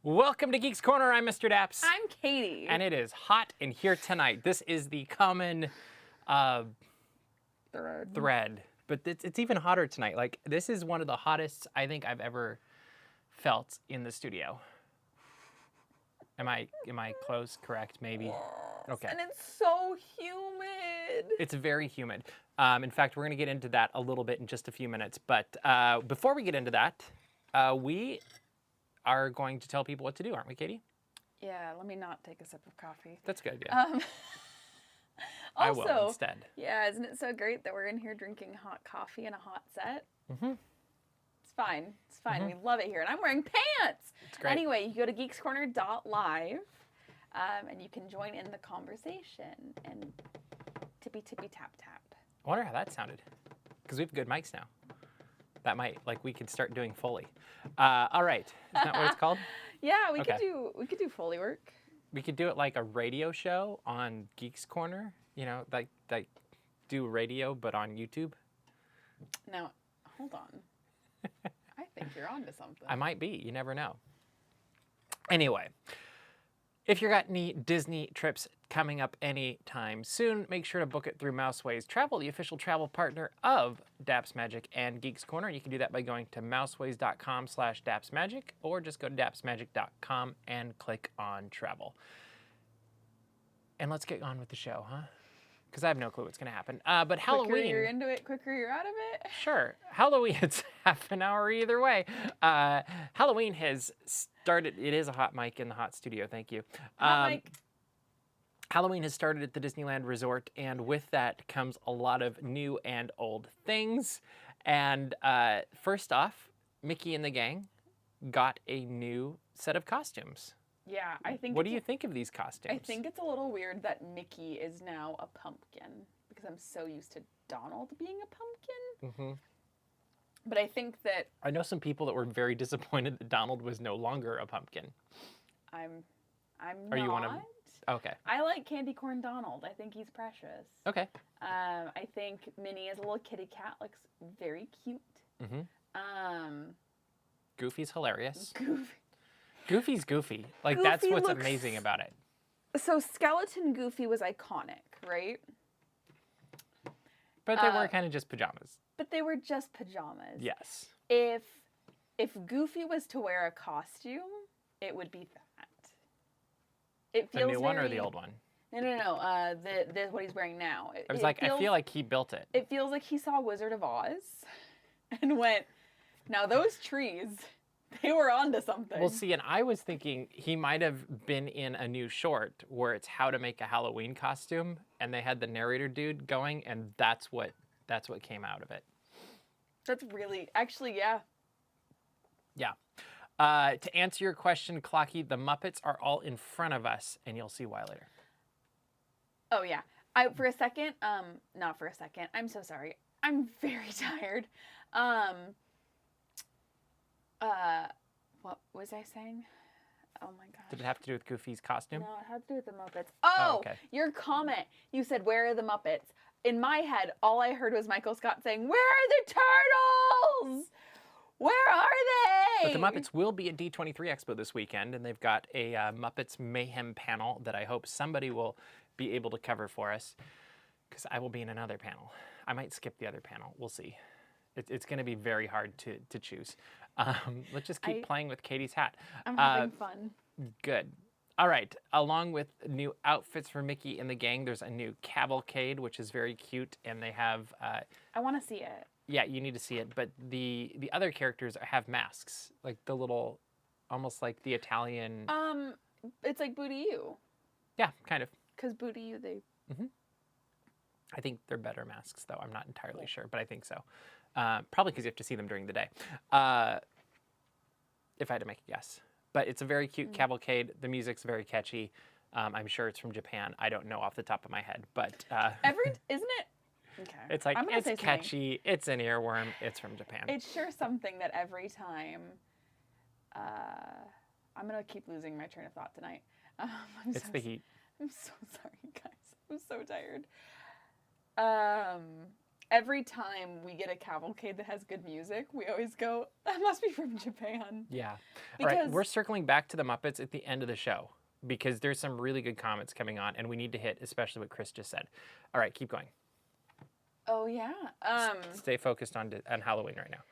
Welcome to Geeks Corner. I'm Mr. Daps. I'm Katie. And it is hot in here tonight. This is the common thread. But it's even hotter tonight. Like, this is one of the hottest I think I've ever felt in the studio. Am I close? Correct? Maybe? Yes. Okay. And it's so humid. It's very humid. In fact, we're going to get into that a little bit in just a few minutes. But before we get into that, we are going to tell people what to do, aren't we, Katie? Yeah, let me not take a sip of coffee. That's a good idea. I will instead. Yeah, isn't it so great that we're in here drinking hot coffee and a hot set? Mm-hmm. It's fine. It's fine. Mm-hmm. We love it here. And I'm wearing pants. It's great. Anyway, you go to geekscorner.live and you can join in the conversation and tippy tap tap. I wonder how that sounded. Because we have good mics now. That might, like, we could start doing Foley. All right. Isn't that what it's called? Yeah, we could do Foley work. We could do it like a radio show on Geeks Corner. You know, like do radio, but on YouTube. Now, hold on. I think you're onto something. I might be. You never know. Anyway, if you've got any Disney trips coming up anytime soon, make sure to book it through Mouseways Travel, the official travel partner of Daps Magic and Geeks Corner. You can do that by going to mouseways.com/dapsmagic or just go to dapsmagic.com and click on travel. And let's get on with the show, huh? Because I have no clue what's going to happen. But Halloween... Quicker you're into it, quicker you're out of it. Sure. Halloween, it's half an hour either way. Halloween has started... It is a hot mic in the hot studio. Thank you. Hot mic. Halloween has started at the Disneyland Resort, and with that comes a lot of new and old things. And first off, Mickey and the gang got a new set of costumes. Yeah, I think. What do you think of these costumes? I think it's a little weird that Mickey is now a pumpkin because I'm so used to Donald being a pumpkin. Mm-hmm. But I think that I know some people that were very disappointed that Donald was no longer a pumpkin. I'm Are you one of? Okay. I like Candy Corn Donald. I think he's precious. Okay. I think Minnie as a little kitty cat looks very cute. Mm-hmm. Goofy's hilarious. Goofy. Goofy's goofy. Like, Goofy that's what's looks... amazing about it. So Skeleton Goofy was iconic, right? But they were kind of just pajamas. But they were just pajamas. Yes. If Goofy was to wear a costume, it would be that. It feels the new one or the old one? No. The what he's wearing now. I feel like he built it. It feels like he saw Wizard of Oz and went, now those trees... They were onto something. Well, see, and I was thinking he might have been in a new short where it's how to make a Halloween costume, and they had the narrator dude going, and that's what came out of it. That's really, actually, yeah. Yeah. To answer your question, Clocky, the Muppets are all in front of us, and you'll see why later. Oh, yeah. For a second, not for a second. I'm so sorry. I'm very tired. What was I saying? Oh my gosh. Did it have to do with Goofy's costume? No, it had to do with the Muppets. Oh, okay. Your comment. You said, where are the Muppets? In my head, all I heard was Michael Scott saying, where are the turtles? Where are they? But the Muppets will be at D23 Expo this weekend, and they've got a Muppets Mayhem panel that I hope somebody will be able to cover for us, because I will be in another panel. I might skip the other panel. We'll see. It's going to be very hard to choose. Let's just keep playing with Katie's hat. I'm having fun. Good. All right. Along with new outfits for Mickey and the gang, there's a new cavalcade, which is very cute, and they have... I want to see it. Yeah, you need to see it. But the other characters have masks, like the little, almost like the Italian... It's like Booty You. Yeah, kind of. Because Booty You, they... Mm-hmm. I think they're better masks, though. I'm not entirely sure, but I think so. Probably because you have to see them during the day, if I had to make a guess. But it's a very cute cavalcade. The music's very catchy. I'm sure it's from Japan. I don't know off the top of my head, but... Isn't it? Okay. It's like, it's catchy. It's an earworm. It's from Japan. It's sure something that every time... I'm going to keep losing my train of thought tonight. It's the heat. I'm so sorry, guys. I'm so tired. every time we get a cavalcade that has good music, we always go, that must be from Japan. Yeah. Because, All right, we're circling back to the Muppets at the end of the show because there's some really good comments coming on, and we need to hit especially what Chris just said. All right, keep going. oh yeah. Stay focused on Halloween right now.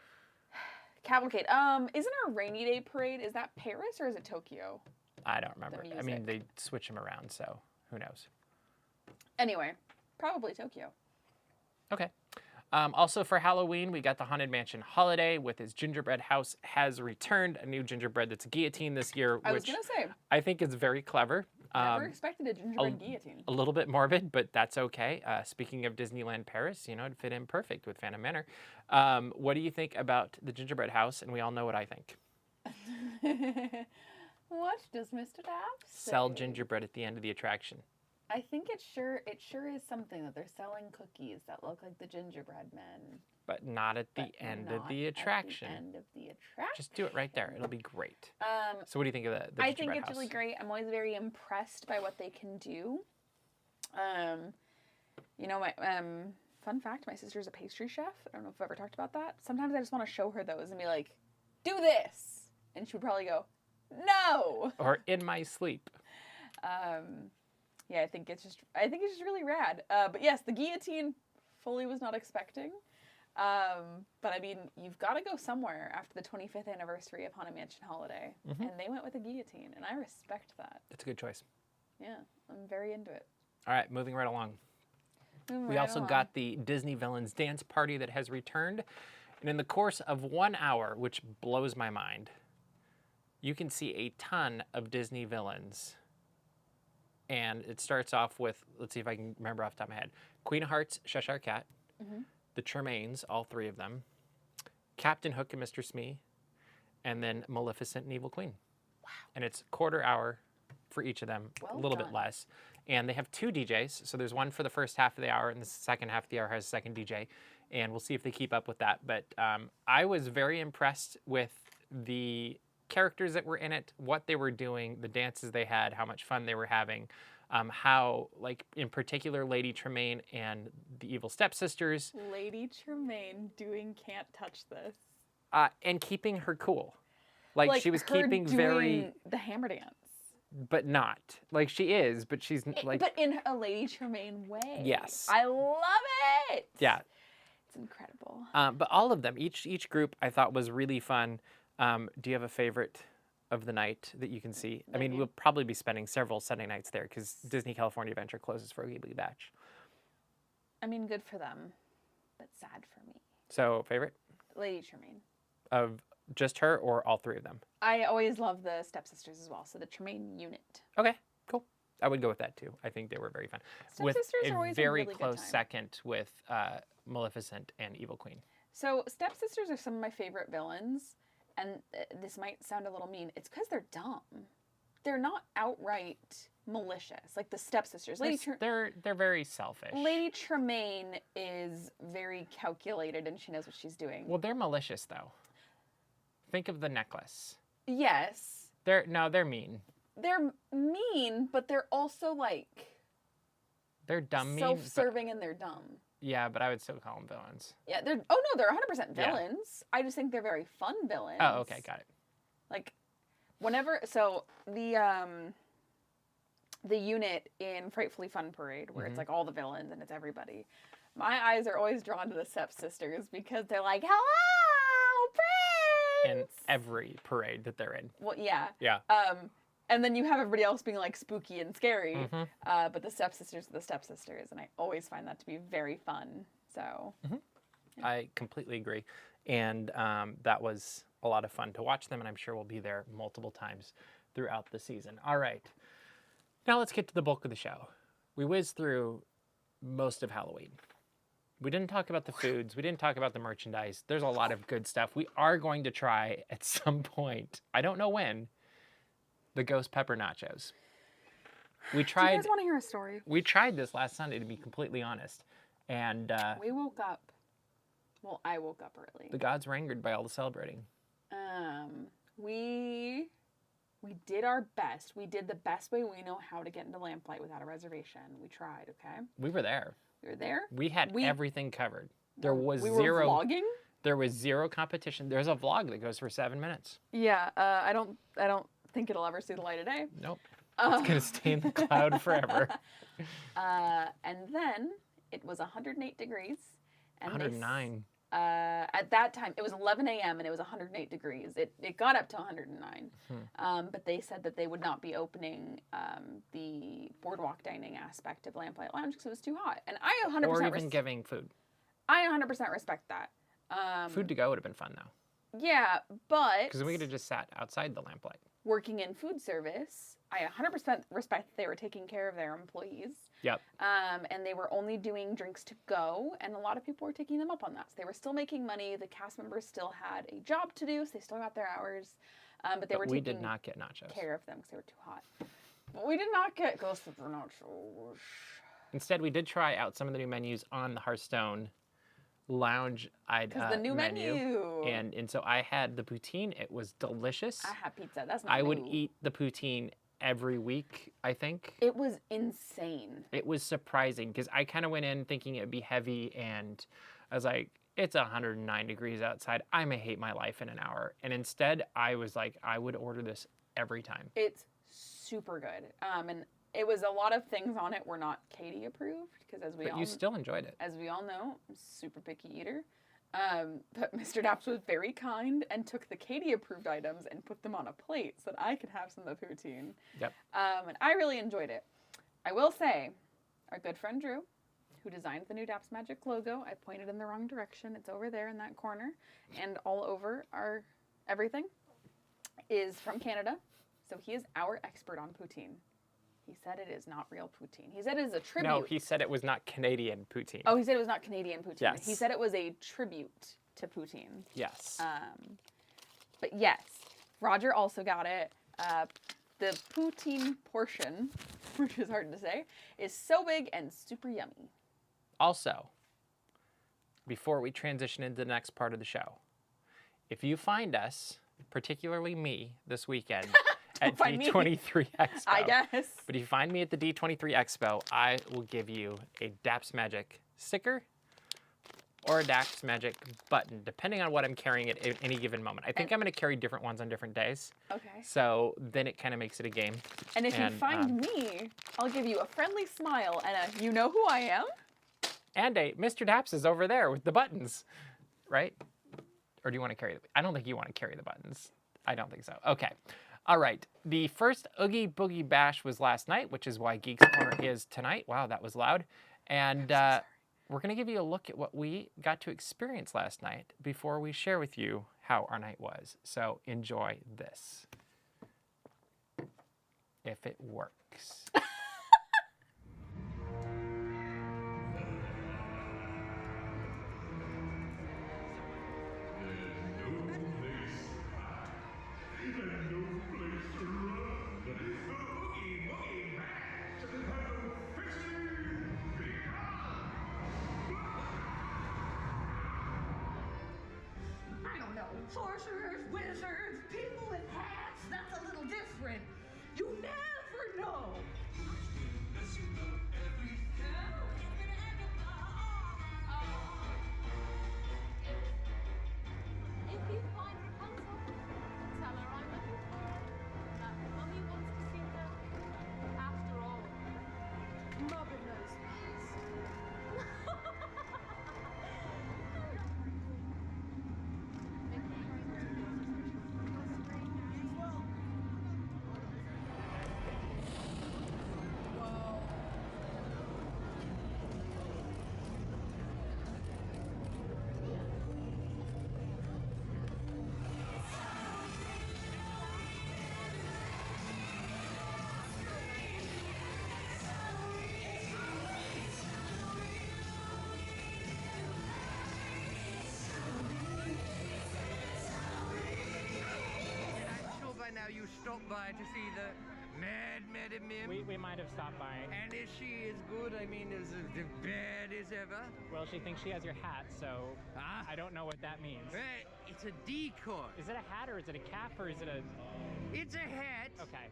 Cavalcade. Isn't our rainy day parade, is that Paris or is it Tokyo? I don't remember. I mean, music. they switch them around, so who knows? Anyway, probably Tokyo. Okay. Also for Halloween, we got the Haunted Mansion Holiday with his gingerbread house has returned. A new gingerbread that's a guillotine this year, I was which going to say, I think is very clever. never expected a gingerbread guillotine. A little bit morbid, but that's okay. Speaking of Disneyland Paris, you know, it'd fit in perfect with Phantom Manor. What do you think about the gingerbread house? And we all know what I think. What does Mr. Daps say? Sell gingerbread at the end of the attraction. I think it sure is something that they're selling cookies that look like the gingerbread men. But not at the end of the attraction. At the end of the attraction. Just do it right there. It'll be great. So what do you think of the gingerbread I think it's house? really great. I'm always very impressed by what they can do. You know, my fun fact, my sister's a pastry chef. I don't know if I've ever talked about that. Sometimes I just want to show her those and be like, do this. And she would probably go, no. Or in my sleep. Yeah, I think it's just really rad. But yes, the guillotine fully was not expecting. But I mean, you've got to go somewhere after the 25th anniversary of Haunted Mansion Holiday. And they went with a guillotine, and I respect that. That's a good choice. Yeah, I'm very into it. All right, moving right along. We also got the Disney Villains Dance Party that has returned. And in the course of 1 hour, which blows my mind, you can see a ton of Disney villains. And it starts off with, let's see if I can remember off the top of my head, Queen of Hearts, Cheshire Cat, the Tremaines, all three of them, Captain Hook and Mr. Smee, and then Maleficent and Evil Queen. Wow. And it's quarter hour for each of them, a little bit less. And they have 2 DJs, so there's one for the first half of the hour, and the second half of the hour has a second DJ. And we'll see if they keep up with that. But I was very impressed with the characters that were in it, what they were doing, the dances they had, how much fun they were having, how, like, in particular, Lady Tremaine and the Evil Stepsisters. Lady Tremaine doing Can't Touch This. And keeping her cool. Like she was keeping very... the hammer dance. But not. Like, she is, but she's like... But in a Lady Tremaine way. Yes. I love it! Yeah. It's incredible. But all of them, each group, I thought was really fun. Do you have a favorite of the night that you can see? I mean, we'll probably be spending several Sunday nights there because Disney California Adventure closes for Oogie Boogie Bash. I mean, good for them, but sad for me. So, favorite? Lady Tremaine. Of just her or all three of them? I always love the Stepsisters as well, so the Tremaine unit. Okay, cool. I would go with that too. I think they were very fun. Stepsisters with are always a very really close good time. second with Maleficent and Evil Queen. So Stepsisters are some of my favorite villains, and this might sound a little mean. It's because they're dumb. They're not outright malicious like the Stepsisters. They're very selfish. Lady Tremaine is very calculated, and she knows what she's doing. Well, they're malicious though. Think of the necklace. Yes. They're mean. They're mean, but they're also like they're dumb, mean, self-serving, and they're dumb. Yeah, but I would still call them villains. Yeah, they're 100% villains. I just think they're very fun villains. Oh, okay, got it. Like whenever the unit in Frightfully Fun Parade where it's like all the villains and it's everybody. My eyes are always drawn to the Stepsisters because they're like, "Hello, Prince!" In every parade that they're in. Well, yeah. Yeah. And then you have everybody else being like spooky and scary, but the Stepsisters are the Stepsisters, and I always find that to be very fun. So. Yeah. I completely agree, and that was a lot of fun to watch them, and I'm sure we'll be there multiple times throughout the season. All right, now let's get to the bulk of the show. We whizzed through most of Halloween. We didn't talk about the foods. We didn't talk about the merchandise. There's a lot of good stuff. We are going to try at some point, I don't know when, the ghost pepper nachos. We tried. Do you guys want to hear a story? We tried this last Sunday, to be completely honest, and we woke up. Well, I woke up early. the gods were angered by all the celebrating. We did our best. We did the best way we know how to get into Lamplight without a reservation. We tried. Okay. We were there. We were there. We had everything covered. There was we zero. were vlogging? There was zero competition. There's a vlog that goes for 7 minutes. Yeah, I don't think it'll ever see the light of day. Nope. It's gonna stay in the cloud forever. And then it was 108 degrees. And 109. At that time, it was 11 a.m. and it was 108 degrees. It got up to 109. But they said that they would not be opening the boardwalk dining aspect of Lamplight Lounge because it was too hot. And I 100% Or even giving food. I 100% respect that. Food to go would have been fun though. Yeah, but Because we could have just sat outside the lamplight. working in food service, I 100% respect that they were taking care of their employees. Yep. And they were only doing drinks to go, and a lot of people were taking them up on that. So they were still making money. The cast members still had a job to do, so they still got their hours. But they were we taking did not get nachos. care of them because they were too hot. But we did not get ghosts of the nachos. Instead, we did try out some of the new menus on the Hearthstone Lounge Because the new menu. And so I had the poutine. It was delicious. I had pizza. That's not I would new. eat the poutine every week, I think. It was insane. It was surprising because I kind of went in thinking it'd be heavy, and I was like, it's 109 degrees outside. I may hate my life in an hour. And instead, I was like, I would order this every time. It's super good. And it was a lot of things on it were not Katie approved because But you still enjoyed it. as we all know, I'm a super picky eater. But Mr. Daps was very kind and took the Katie approved items and put them on a plate so that I could have some of the poutine. Yep. And I really enjoyed it. I will say, our good friend Drew, who designed the new Daps Magic logo, I pointed in the wrong direction. It's over there in that corner, and all over our everything, is from Canada. So he is our expert on poutine. He said it is not real poutine. He said it is a tribute. No, he said it was not Canadian poutine. Oh, he said it was not Canadian poutine. Yes. He said it was a tribute to poutine. Yes. But yes, Roger also got it. The poutine portion, which is hard to say, is so big and super yummy. Also, before we transition into the next part of the show, if you find us, particularly me, this weekend at find me. D23 Expo. I guess. But if you find me at the D23 Expo, I will give you a Daps Magic sticker or a Daps Magic button, depending on what I'm carrying at any given moment. I think I'm going to carry different ones on different days. Okay. So then it kind of makes it a game. And if you find me, I'll give you a friendly smile and a you know who I am? And a Mr. Daps is over there with the buttons, right? Or do you want to carry the... I don't think you want to carry the buttons. I don't think so. Okay. All right. The first Oogie Boogie Bash was last night, which is why Geeks Corner is tonight. Wow, that was loud. And we're going to give you a look at what we got to experience last night before we share with you how our night was. So enjoy this. If it works. I don't know. Sorcerers, wizards, people with hats, that's a little different. You never know. If you find Rapunzel, tell her I'm looking for her. That Mummy wants to see her. After all, Mother knows I'm sure by now you stopped by to see the Madam Mim. We might have stopped by. And is she as good? I mean, as bad as ever? Well, she thinks she has your hat, so Ah. I don't know what that means. Well, it's a decoy. Is it a hat or is it a cap or is it a... It's a hat. Okay.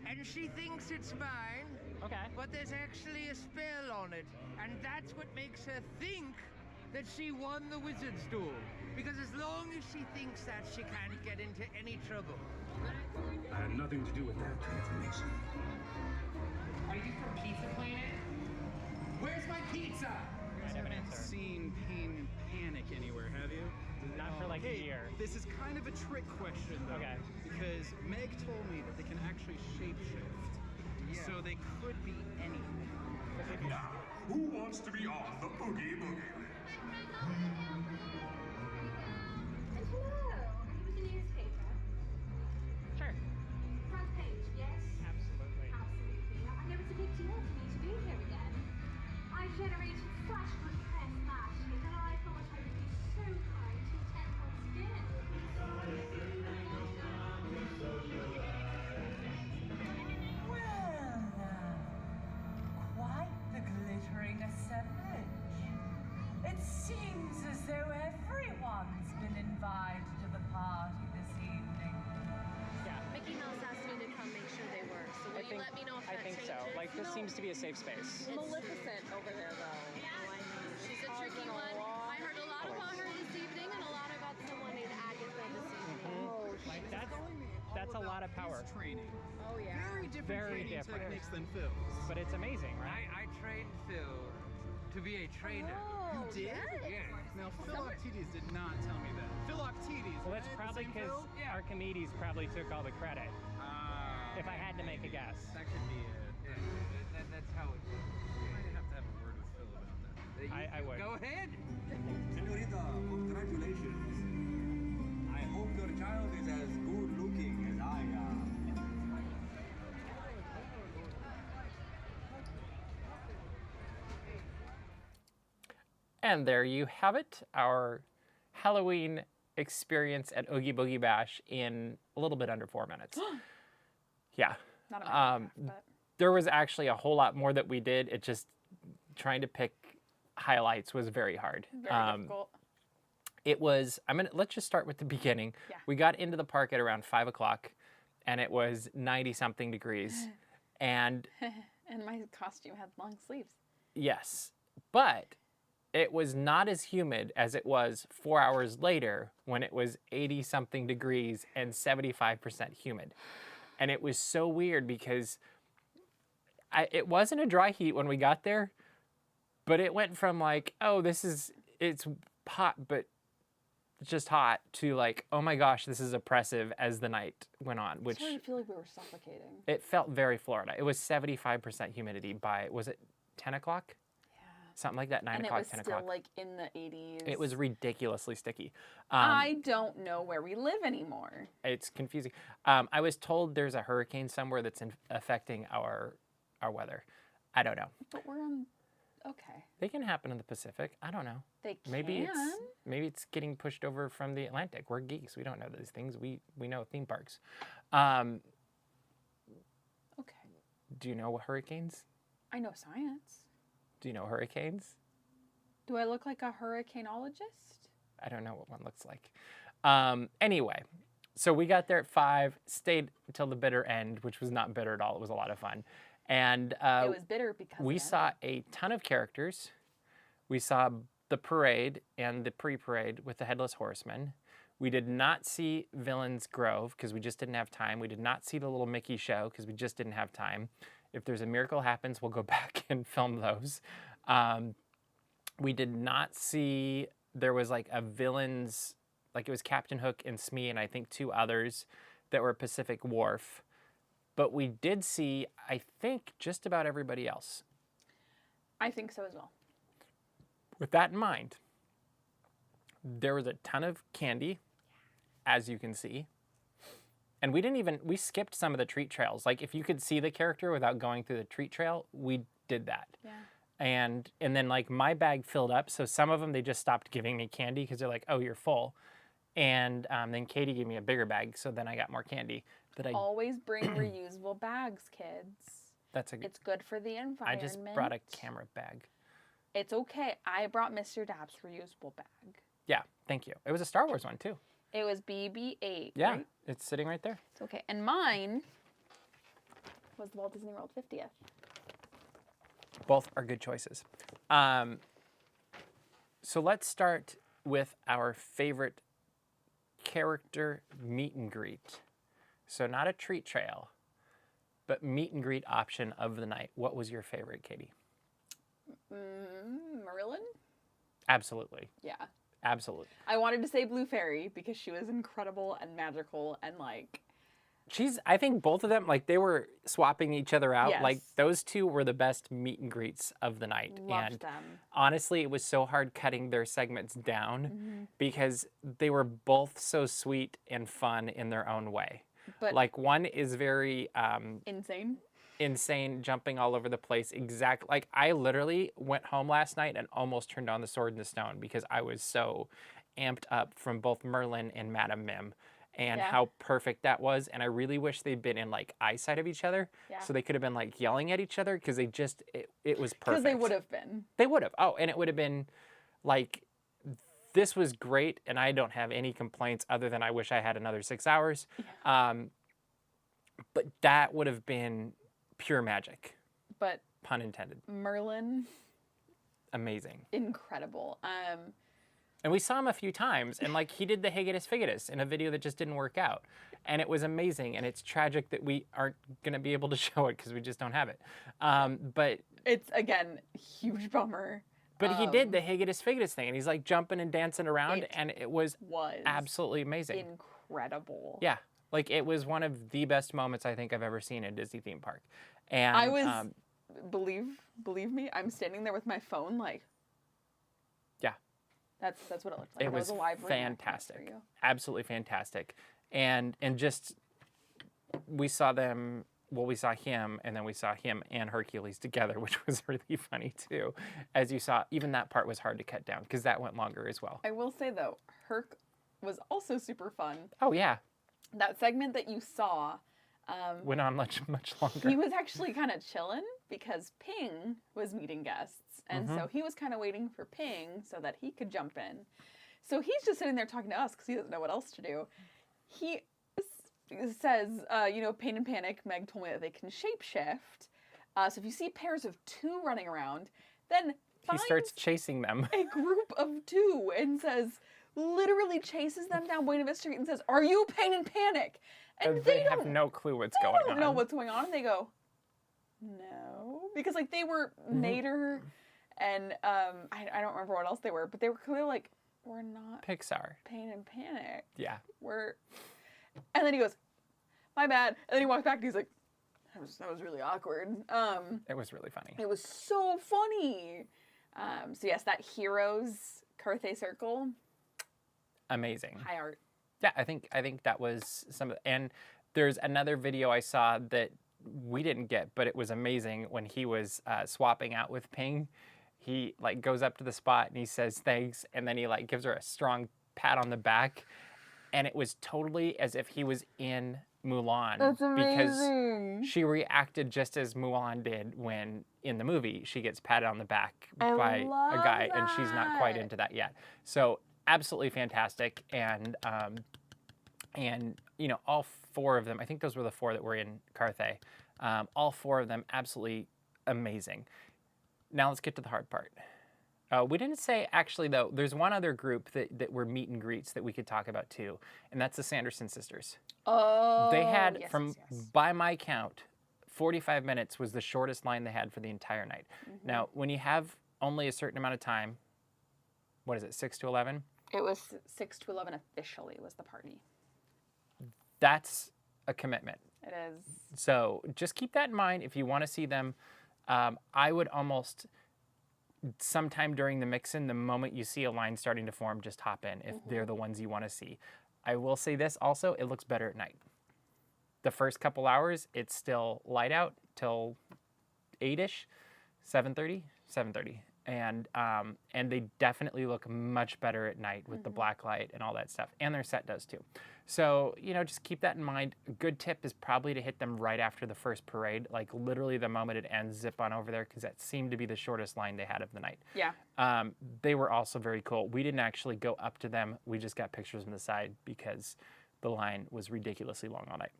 And she thinks it's mine. Okay. But there's actually a spell on it. And that's what makes her think that she won the wizard's duel. Because as long as she thinks that, she can't get into any trouble. I had nothing to do with that information. Are you from Pizza Planet? Where's my pizza? You guys haven't seen Pain and Panic anywhere, have you? Not for like a year. This is kind of a trick question, though. Okay. Because Meg told me that they can actually shapeshift. Yeah. So they could be anything. Now, who wants to be on the Oogie Boogie list? And hello, are you with the newspaper? Sure. Front page, yes? Absolutely. Absolutely. I know it's a big deal for me to be here again. I generated such good press last year that I thought I would be so kind to attend once again. Well, quite the glittering assemblage. It seems as though everyone's been invited to the party this evening. Mickey Mouse asked me to come make sure they were, so will you let me know if I that think so. changes? Like, this seems to be a safe space. Maleficent over there, though. She's a tricky one. I heard a lot about her this evening and a lot about someone named Agatha this evening. Like, that's a lot of power. His training. Oh, yeah. Very different Very training different. techniques than Phil's. But it's amazing, right? I trained Phil to be a trainer. You did? Yeah. Now, Philoctetes did not tell me that. Philoctetes, Well, that's right? The probably same because Phil? Archimedes probably took all the credit, if I had to make a guess. That could be it. Yeah, that's how it goes. I might have to have a word with Phil about that. I would. Go ahead. Senorita, congratulations. I hope your child is as good looking as I am. And there you have it, our Halloween experience at Oogie Boogie Bash in a little bit under 4 minutes. Yeah. Not a minute and a half, but There was actually a whole lot more that we did. It just, trying to pick highlights was very hard. very difficult. It was, let's just start with the beginning. Yeah. We got into the park at around 5 o'clock and it was 90 something degrees. And And my costume had long sleeves. yes, but it was not as humid as it was 4 hours later when it was 80 something degrees and 75% humid. And it was so weird because it wasn't a dry heat when we got there, but it went from like, oh, it's hot, but it's just hot, to like, oh my gosh, this is oppressive as the night went on, I which started to feel like we were suffocating. it felt very Florida. It was 75% humidity by, was it 10 o'clock? Yeah. Something like that, 9 And it o'clock, was 10 still o'clock. like in the 80s. It was ridiculously sticky. I don't know where we live anymore. It's confusing. I was told there's a hurricane somewhere that's affecting our weather. I don't know. But we're on. Okay. They can happen in the Pacific. I don't know. They can. Maybe it's getting pushed over from the Atlantic. We're geeks. We don't know these things. We know theme parks. Okay. Do you know what hurricanes? I know science. Do you know hurricanes? Do I look like a hurricaneologist? I don't know what one looks like. Anyway, so we got there at 5, stayed until the bitter end, which was not bitter at all. It was a lot of fun. And It was bitter because we of saw a ton of characters. We saw the parade and the pre-parade with the Headless Horseman. We did not see Villains Grove because we just didn't have time. We did not see the Little Mickey show because we just didn't have time. If there's a miracle happens, we'll go back and film those. We did not see, there was like a Villains, like it was Captain Hook and Smee and I think 2 others that were Pacific Wharf. But we did see, I think, just about everybody else. I think so as well. With that in mind, there was a ton of candy, as you can see. And we skipped some of the treat trails. Like if you could see the character without going through the treat trail, we did that. Yeah. And then like my bag filled up. So some of them, they just stopped giving me candy because they're like, oh, you're full. And then Katie gave me a bigger bag. So then I got more candy. Always bring reusable bags, kids. That's a good. It's good for the environment. I just brought a camera bag. It's okay. I brought Mr. Daps' reusable bag. Yeah, thank you. It was a Star Wars one too. It was BB-8. Yeah, right? it's sitting right there. It's okay. And mine was the Walt Disney World 50th. Both are good choices. So let's start with our favorite character meet and greet. So not a treat trail, but meet and greet option of the night. What was your favorite, Katie? Merlin? Absolutely. Yeah. Absolutely. I wanted to say Blue Fairy because she was incredible and magical and like... I think both of them, like they were swapping each other out. Yes. Like those two were the best meet and greets of the night. Loved and them. honestly, it was so hard cutting their segments down because they were both so sweet and fun in their own way. But like one is very insane, jumping all over the place. Like I literally went home last night and almost turned on the Sword in the Stone because I was so amped up from both Merlin and Madame Mim. And how perfect that was. And I really wish they'd been in like eyesight of each other. Yeah. So they could have been like yelling at each other because they just, it was perfect. Because they would have been. They would have. Oh, and it would have been like, this was great. And I don't have any complaints other than I wish I had another 6 hours. Yeah. But that would have been pure magic. But pun intended. Merlin. Amazing. Incredible. And we saw him a few times, and like he did the Higatus Figatus in a video that just didn't work out. And it was amazing, and it's tragic that we aren't going to be able to show it because we just don't have it. But it's, again, huge bummer. But he did the Higatus Figatus thing, and he's like jumping and dancing around, and it was absolutely amazing. Incredible. Yeah, like it was one of the best moments I think I've ever seen in a Disney theme park. And I was, believe me, I'm standing there with my phone like, That's what it looked like. It was a live fantastic. Absolutely fantastic. And just, we saw them, well, we saw him, and then we saw him and Hercules together, which was really funny too. As you saw, even that part was hard to cut down because that went longer as well. I will say though, Herc was also super fun. Oh yeah. That segment that you saw went on much longer. He was actually kind of chilling because Ping was meeting guests. And so he was kind of waiting for Ping so that he could jump in. So he's just sitting there talking to us because he doesn't know what else to do. He says, Pain and Panic, Meg told me that they can shapeshift. So if you see pairs of two running around, then he starts chasing them. A group of two and literally chases them down Buena Vista Street and says, "Are you Pain and Panic?" And they have no clue what's going on. They don't know what's going on. And they go, "No." Because like they were Nader and I don't remember what else they were, but they were clearly like, "We're not Pixar. Pain and Panic." Yeah. And then he goes, "My bad." And then he walks back and he's like, that was really awkward. It was really funny. It was so funny. So yes, that Heroes Carthay Circle. Amazing. High art. Yeah, I think that was and there's another video I saw that we didn't get, but it was amazing when he was swapping out with Ping. He like goes up to the spot and he says thanks, and then he like gives her a strong pat on the back, and it was totally as if he was in Mulan. That's amazing. Because she reacted just as Mulan did when in the movie she gets patted on the back by a guy, and she's not quite into that yet. So absolutely fantastic, and all four of them, I think those were the four that were in Carthay. All four of them absolutely amazing. Now let's get to the hard part. We didn't say, actually though, there's one other group that were meet and greets that we could talk about too, and that's the Sanderson Sisters. Oh, they had, by my count, 45 minutes was the shortest line they had for the entire night. Now, when you have only a certain amount of time, what is it, 6 to 11? It was 6 to 11 officially was the party. That's a commitment. It is. So just keep that in mind if you want to see them. I would almost, sometime during the mix-in, the moment you see a line starting to form, just hop in if they're the ones you want to see. I will say this also, it looks better at night. The first couple hours, it's still light out till 8-ish, 7:30. And they definitely look much better at night with the black light and all that stuff. And their set does too. So, just keep that in mind. A good tip is probably to hit them right after the first parade, like literally the moment it ends, zip on over there, because that seemed to be the shortest line they had of the night. Yeah. They were also very cool. We didn't actually go up to them. We just got pictures from the side because the line was ridiculously long all night.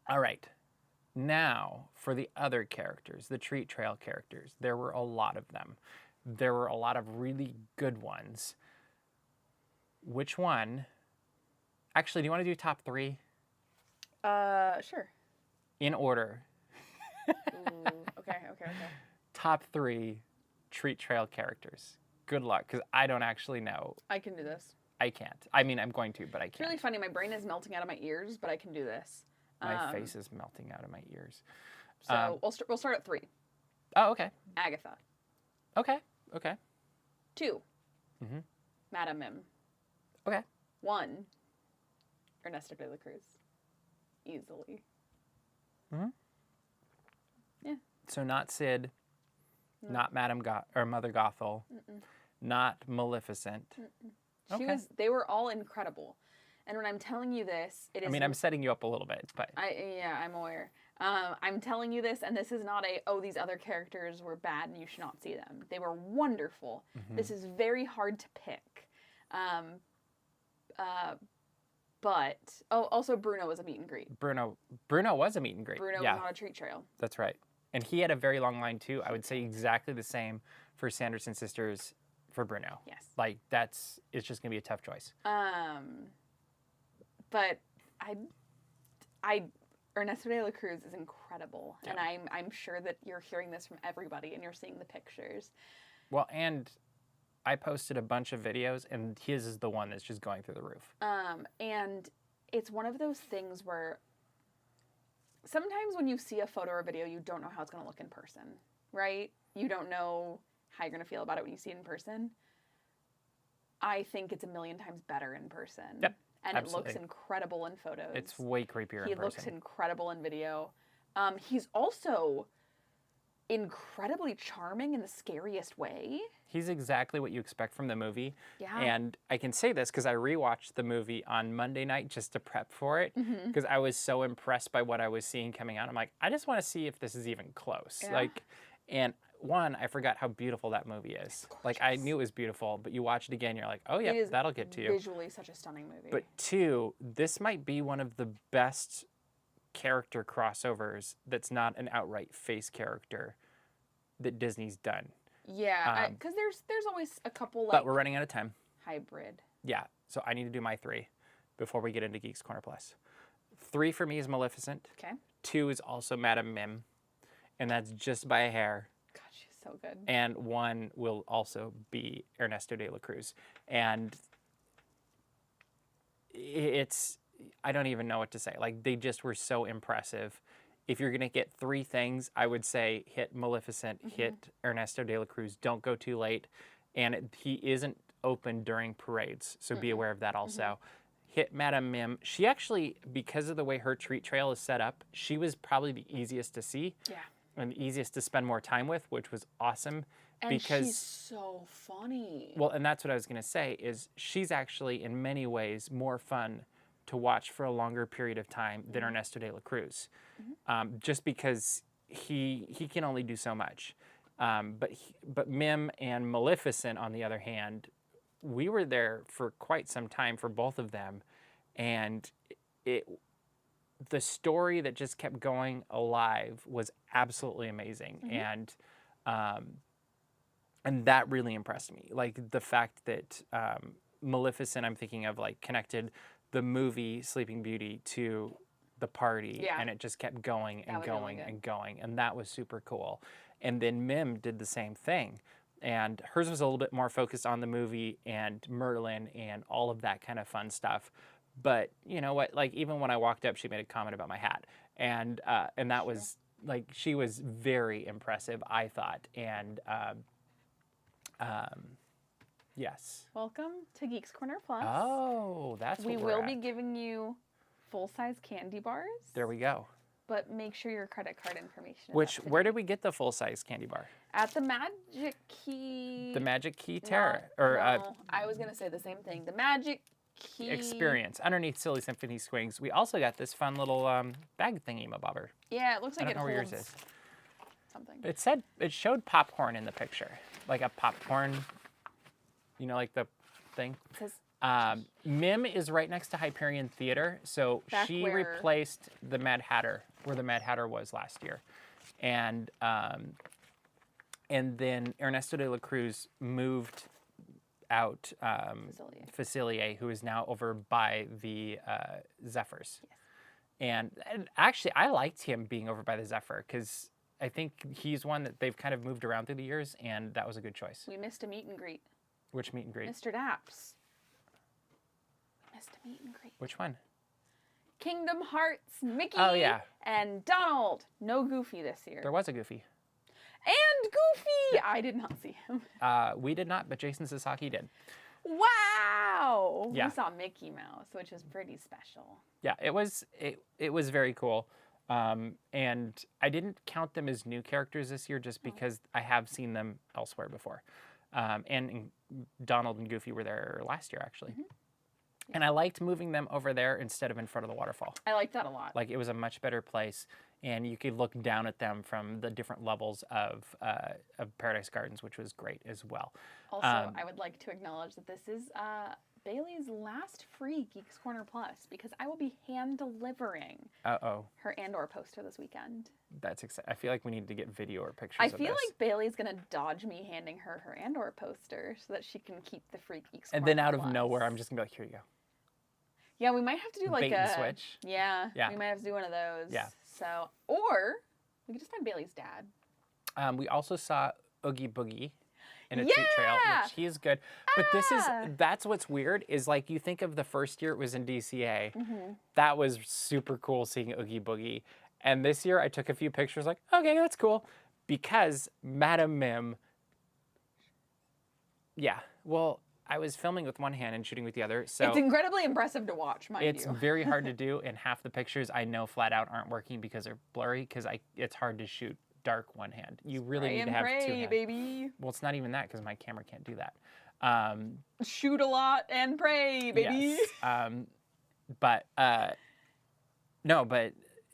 All right. Now, for the other characters, the treat trail characters, there were a lot of them. there were a lot of really good ones. Which one? Actually, do you want to do top 3? Sure. In order. Ooh, okay. Top 3 treat trail characters. Good luck, because I don't actually know. I can do this. I can't. I mean, I'm going to, but I can't. It's really funny. My brain is melting out of my ears, but I can do this. My face is melting out of my ears. So we'll start at 3. Oh, okay. Agatha. Okay. 2. Mm-hmm. Madame Mim. Okay. 1. Ernesto de la Cruz. Easily. Mm-hmm. Yeah. So not Sid, not Madame or Mother Gothel, not Maleficent. Okay. They were all incredible. And when I'm telling you this, it is... I mean, I'm setting you up a little bit, but... I'm aware. I'm telling you this, and this is not these other characters were bad and you should not see them. They were wonderful. Mm-hmm. This is very hard to pick. But also Bruno was a meet and greet. Bruno was a meet and greet. Bruno yeah. was on a treat trail. That's right. And he had a very long line too. I would say exactly the same for Sanderson Sisters for Bruno. Yes. Like it's just gonna be a tough choice. But Ernesto de la Cruz is incredible. Yeah. And I'm sure that you're hearing this from everybody and you're seeing the pictures. Well, and I posted a bunch of videos, and his is the one that's just going through the roof. And it's one of those things where sometimes when you see a photo or video, you don't know how it's going to look in person, right? You don't know how you're going to feel about it when you see it in person. I think it's a million times better in person. Yep, and absolutely. It looks incredible in photos. It's way creepier in person. He looks incredible in video. He's also incredibly charming in the scariest way. He's exactly what you expect from the movie. Yeah. And I can say this because I rewatched the movie on Monday night just to prep for it, because I was so impressed by what I was seeing coming out. I'm like, I just want to see if this is even close. Yeah. And one, I forgot how beautiful that movie is. Like, I knew it was beautiful, but you watch it again, you're like, oh yeah, that'll get to you. Visually such a stunning movie. But 2, this might be one of the best character crossovers that's not an outright face character that Disney's done. Yeah, because there's always a couple like. But we're running out of time. Hybrid. Yeah, so I need to do my 3 before we get into Geeks Corner Plus. 3 for me is Maleficent. Okay. 2 is also Madame Mim, and that's just by a hair. God, she's so good. And 1 will also be Ernesto de la Cruz, and I don't even know what to say. Like, they just were so impressive. If you're going to get 3 things, I would say hit Maleficent, hit Ernesto de la Cruz. Don't go too late. And he isn't open during parades, so be aware of that also. Hit Madame Mim. She actually, because of the way her treat trail is set up, she was probably the easiest to see. Yeah. And the easiest to spend more time with, which was awesome. And because, she's so funny. Well, and that's what I was going to say, is she's actually, in many ways, more fun to watch for a longer period of time than Ernesto de la Cruz, just because he can only do so much. But Mim and Maleficent, on the other hand, we were there for quite some time for both of them, and the story that just kept going alive was absolutely amazing, and that really impressed me. Like the fact that Maleficent, I'm thinking of, like, connected the movie Sleeping Beauty to the party, and it just kept going and going and going, and that was super cool. And then Mim did the same thing, and hers was a little bit more focused on the movie and Merlin and all of that kind of fun stuff. But you know what, like, even when I walked up, she made a comment about my hat, and that was, like, she was very impressive, I thought. And yes. Welcome to Geeks Corner Plus. Oh, that's what we will be giving you full-size candy bars. There we go. But make sure your credit card information. Where did we get the full-size candy bar? At the Magic Key. The Magic Key No, I was gonna say the same thing. The Magic Key Experience underneath Silly Symphony Swings. We also got this fun little bag thingy mabobber. Yeah, it looks like I don't know where yours holds is. Something. It showed popcorn in the picture, like a popcorn. You know, like the thing. It says, Mim is right next to Hyperion Theater, so she replaced the Mad Hatter, where the Mad Hatter was last year. And And then Ernesto de la Cruz moved out Facilier, who is now over by the Zephyrs. Yes. And actually, I liked him being over by the Zephyr because I think he's one that they've kind of moved around through the years, and that was a good choice. We missed a meet and greet. Which meet and greet? Mr. Daps. We missed a meet and greet. Which one? Kingdom Hearts, Mickey, Oh, yeah. and Donald. No Goofy this year. There was a Goofy. And Goofy! I did not see him. We did not, but Jason Sasaki did. Wow! Yeah. We saw Mickey Mouse, which was pretty special. Yeah, it was very cool. And I didn't count them as new characters this year just because I have seen them elsewhere before. And Donald and Goofy were there last year, actually. Mm-hmm. And I liked moving them over there instead of in front of the waterfall. I liked that a lot. Like, it was a much better place, and you could look down at them from the different levels of Paradise Gardens, which was great as well. Also, I would like to acknowledge that this is Bailey's last free Geeks Corner Plus, because I will be hand-delivering her Andor poster this weekend. That's exciting. I feel like we need to get video or pictures I of feel this. like Bailey's going to dodge me handing her her Andor poster so that she can keep the free Geeks And Corner then out of Plus. nowhere, I'm just going to be like, here you go. Yeah, we might have to do like Bait and switch. Yeah, Yeah. we might have to do one of those. Yeah. So, or we could just find Bailey's dad. We also saw Oogie Boogie in a treat trail, which he is good. But that's what's weird is, like, you think of the first year it was in DCA. That was super cool seeing Oogie Boogie. And this year I took a few pictures like, okay, that's cool. Because Madame Mim, yeah, well, I was filming with one hand and shooting with the other. So it's incredibly impressive to watch, mind it's you. very hard to do, and half the pictures I know flat out aren't working because they're blurry, because it's hard to shoot dark one hand. You really need to have two hands. Baby. Well, it's not even that because my camera can't do that. Shoot a lot and pray, baby. Yes. But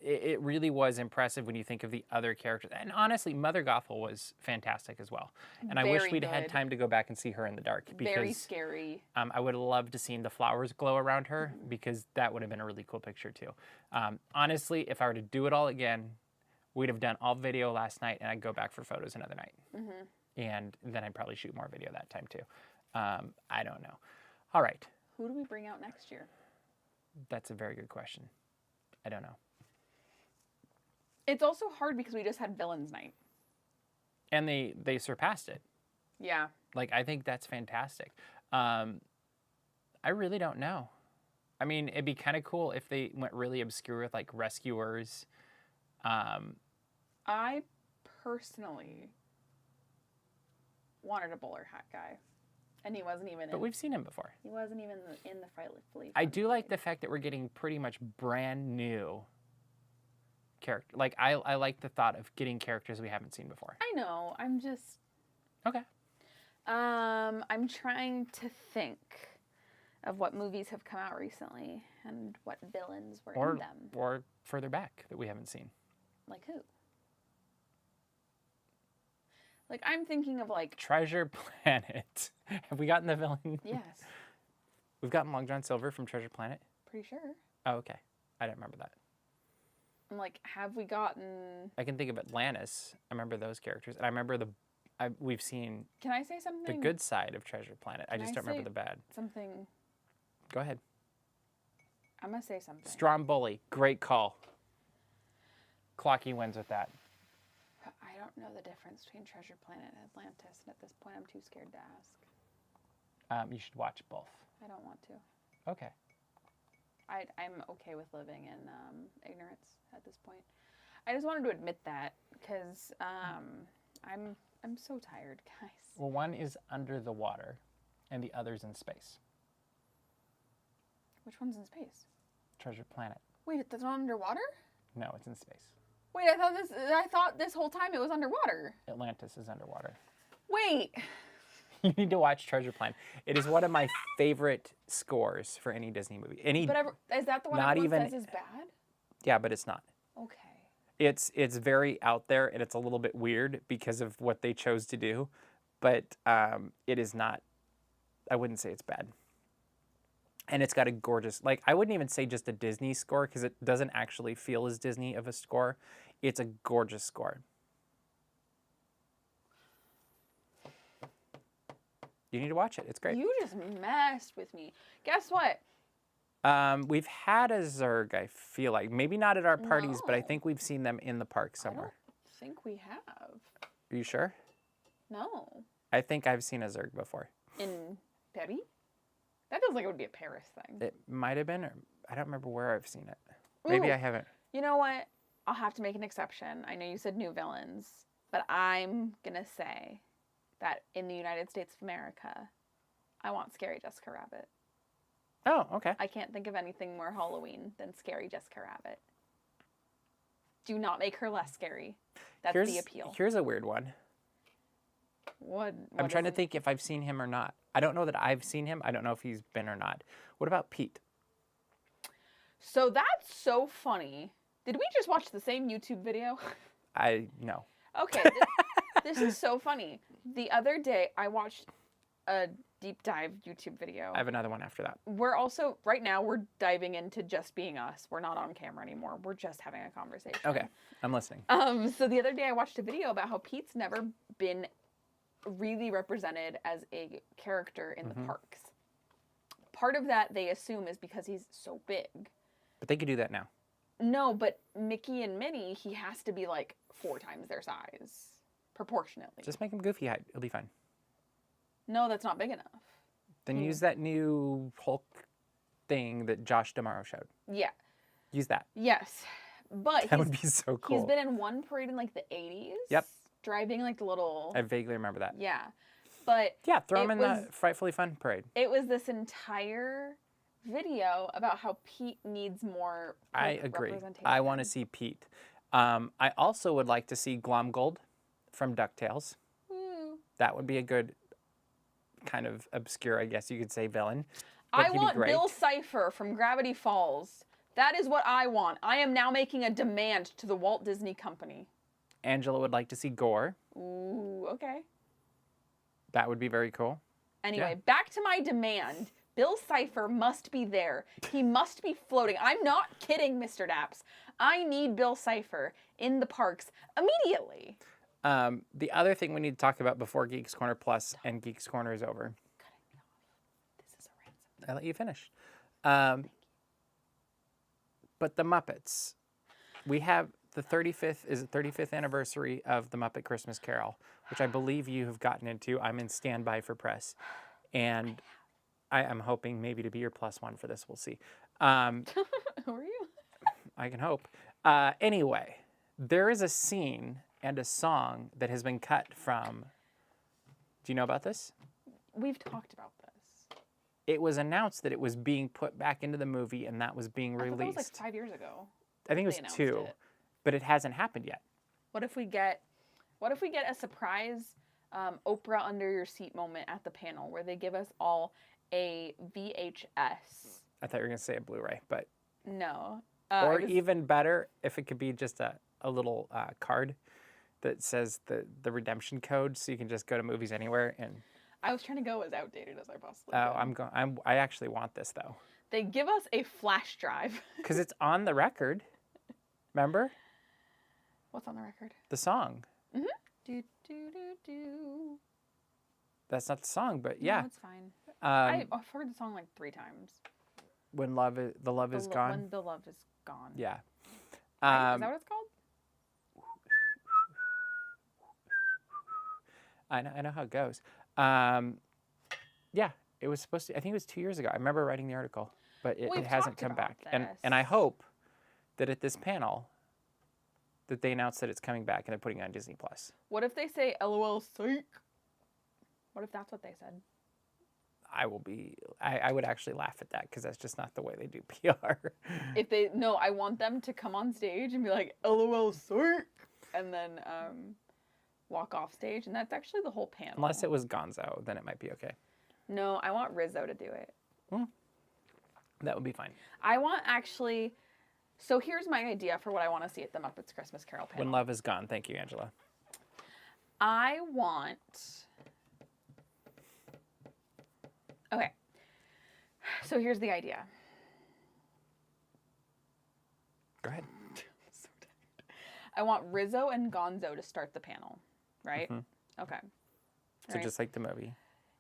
it really was impressive when you think of the other characters. And honestly, Mother Gothel was fantastic as well. And I wish Very we'd had good. time to go back and see her in the dark. Because, Very scary. I would have loved to seen the flowers glow around her, because that would have been a really cool picture too. Honestly, if I were to do it all again, we'd have done all video last night, and I'd go back for photos another night. And then I'd probably shoot more video that time too. I don't know. All right. Who do we bring out next year? That's a very good question. I don't know. It's also hard because we just had Villains Night. And they surpassed it. Yeah. Like, I think that's fantastic. I really don't know. I mean, it'd be kind of cool if they went really obscure with, like, rescuers. I personally wanted a bowler hat guy. And he wasn't even But we've seen him before. He wasn't even in the Fleet. I do like the fact that we're getting pretty much brand new character. Like, I like the thought of getting characters we haven't seen before. I know. I'm just... Okay. I'm trying to think of what movies have come out recently and what villains were in them. Or further back that we haven't seen. Like who? Like, I'm thinking of, like... Treasure Planet. Have we gotten the villain? Yes. We've gotten Long John Silver from Treasure Planet? Pretty sure. Oh, okay. I didn't remember that. I'm like, have we gotten... I can think of Atlantis. I remember those characters. And I remember we've seen Can I say something? the good side of Treasure Planet. I Can just don't remember the bad. Something... Go ahead. I'm going to say something. Stromboli. Great call. Clocky wins with that. I don't know the difference between Treasure Planet and Atlantis, and at this point I'm too scared to ask. You should watch both. I don't want to. Okay. I'm okay with living in ignorance at this point. I just wanted to admit that because I'm so tired, guys. Well, one is under the water, and the other's in space. Which one's in space? Treasure Planet. Wait, that's not underwater? No, it's in space. Wait, I thought this whole time it was underwater. Atlantis is underwater. Wait. You need to watch Treasure Planet. It is one of my favorite scores for any Disney movie. Is that the one not everyone even- says is bad? Yeah, but it's not. Okay. It's very out there, and it's a little bit weird because of what they chose to do, but it is not. I wouldn't say it's bad. And it's got a gorgeous, like, I wouldn't even say just a Disney score because it doesn't actually feel as Disney of a score. It's a gorgeous score. You need to watch it. It's great. You just messed with me. Guess what? We've had a Zerg, I feel like. Maybe not at our parties, but I No. think we've seen them in the park somewhere. I think we have. Are you sure? No. I think I've seen a Zerg before. In Paris? That feels like it would be a Paris thing. It might have been, or I don't remember where I've seen it. Maybe Ooh. I haven't. You know what? I'll have to make an exception. I know you said new villains, but I'm going to say that in the United States of America, I want Scary Jessica Rabbit. Oh, okay. I can't think of anything more Halloween than Scary Jessica Rabbit. Do not make her less scary. That's the appeal. Here's a weird one. What I'm trying to is it? think if I've seen him or not. I don't know that I've seen him. I don't know if he's been or not. What about Pete? So that's so funny. Did we just watch the same YouTube video? I know. Okay, this is so funny. The other day, I watched a deep dive YouTube video. I have another one after that. We're also, right now, we're diving into just being us. We're not on camera anymore. We're just having a conversation. Okay, I'm listening. So the other day, I watched a video about how Pete's never been really represented as a character in the parks. Part of that, they assume, is because he's so big. But they could do that now. No, but Mickey and Minnie, he has to be like 4 times their size, proportionately. Just make him goofy height. It'll be fine. No, that's not big enough. Then use that new Hulk thing that Josh D'Amaro showed. Yeah. Use that. Yes. But That would be so cool. He's been in one parade in like the 80s. Yep. Driving like the little... I vaguely remember that. Yeah. But Yeah, throw him it in was- the Frightfully Fun parade. It was this entire video about how Pete needs more I agree. representation. I want to see Pete. I also would like to see Glomgold from DuckTales. Ooh. That would be a good kind of obscure, I guess you could say, villain. But I he'd be want great. Bill Cipher from Gravity Falls. That is what I want. I am now making a demand to the Walt Disney Company. Angela would like to see Gore. Ooh, okay. That would be very cool. Anyway, Yeah. back to my demand. Bill Cipher must be there. He must be floating. I'm not kidding, Mr. Daps. I need Bill Cipher in the parks immediately. The other thing we need to talk about before Geeks Corner Plus and Geeks Corner is over. Cutting me off. This is a ransom. I'll let you finish. But the Muppets. We have the 35th anniversary of the Muppet Christmas Carol, which I believe you have gotten into. I'm in standby for press. And I'm hoping maybe to be your +1 for this. We'll see. Who are you? I can hope. Anyway, there is a scene and a song that has been cut from... Do you know about this? We've talked about this. It was announced that it was being put back into the movie and that was being I thought released. that was like 5 years ago. I think it they was announced 2, it. but it hasn't happened yet. What if we get a surprise Oprah under your seat moment at the panel where they give us all a VHS? I thought you were going to say a Blu-ray, but... No. or even better, if it could be just a little card that says the redemption code, so you can just go to Movies Anywhere and... I was trying to go as outdated as I possibly Oh, could. I actually want this, though. They give us a flash drive. Because it's on the record. Remember? What's on the record? The song. Mm-hmm. Do, do, do, do. That's not the song, but yeah. No, it's fine. I've heard the song like 3 times. When the love is gone. When the love is gone. Yeah. Right? Is that what it's called? I know how it goes. Yeah, it was supposed to. I think it was 2 years ago. I remember writing the article, but it hasn't talked come about back. And I hope that at this panel, that they announce that it's coming back and they're putting it on Disney Plus. What if they say LOL psych? What if that's what they said? I would actually laugh at that because that's just not the way they do PR. I want them to come on stage and be like LOL psych, and then walk off stage, and that's actually the whole panel. Unless it was Gonzo, then it might be okay. No, I want Rizzo to do it. That would be fine. I want so here's my idea for what I want to see at the Muppets Christmas Carol panel. When love is gone. Thank you, Angela. I want... Okay. So here's the idea. Go ahead. I want Rizzo and Gonzo to start the panel, right? Mm-hmm. Okay. So Right. just like the movie.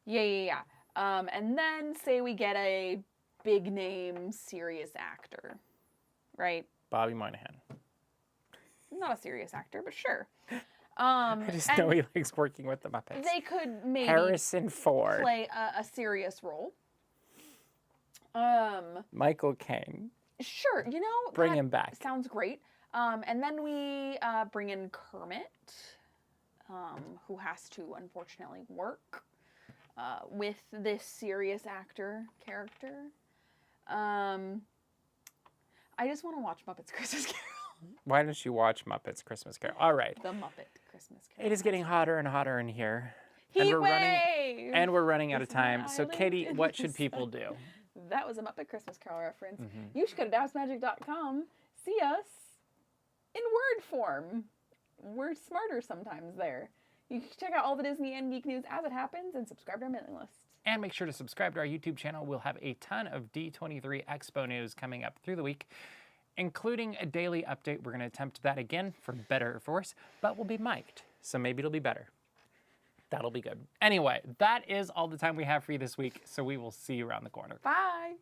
Yeah. And then say we get a big name serious actor, right? Bobby Moynihan. Not a serious actor, but sure. I just know he likes working with the Muppets. They could maybe Harrison Ford. play a serious role. Michael Caine. Sure, you know, Bring him back. Sounds great. And then we bring in Kermit, who has to unfortunately work with this serious actor character. I just want to watch Muppets Christmas Carol. Why don't you watch Muppets Christmas Carol? All right. The Muppet Christmas Carol. It is getting hotter and hotter in here. Heat And we're running out of This is my time. So island Katie, in what the should people do? That was a Muppet Christmas Carol reference. You should go to dapsmagic.com, see us in word form. We're smarter sometimes there. You can check out all the Disney and geek news as it happens and subscribe to our mailing list. And make sure to subscribe to our YouTube channel. We'll have a ton of D23 Expo news coming up through the week, including a daily update. We're going to attempt that again, for better or for worse, but we'll be mic'd, so maybe it'll be better. That'll be good. Anyway, that is all the time we have for you this week, so we will see you around the corner. Bye!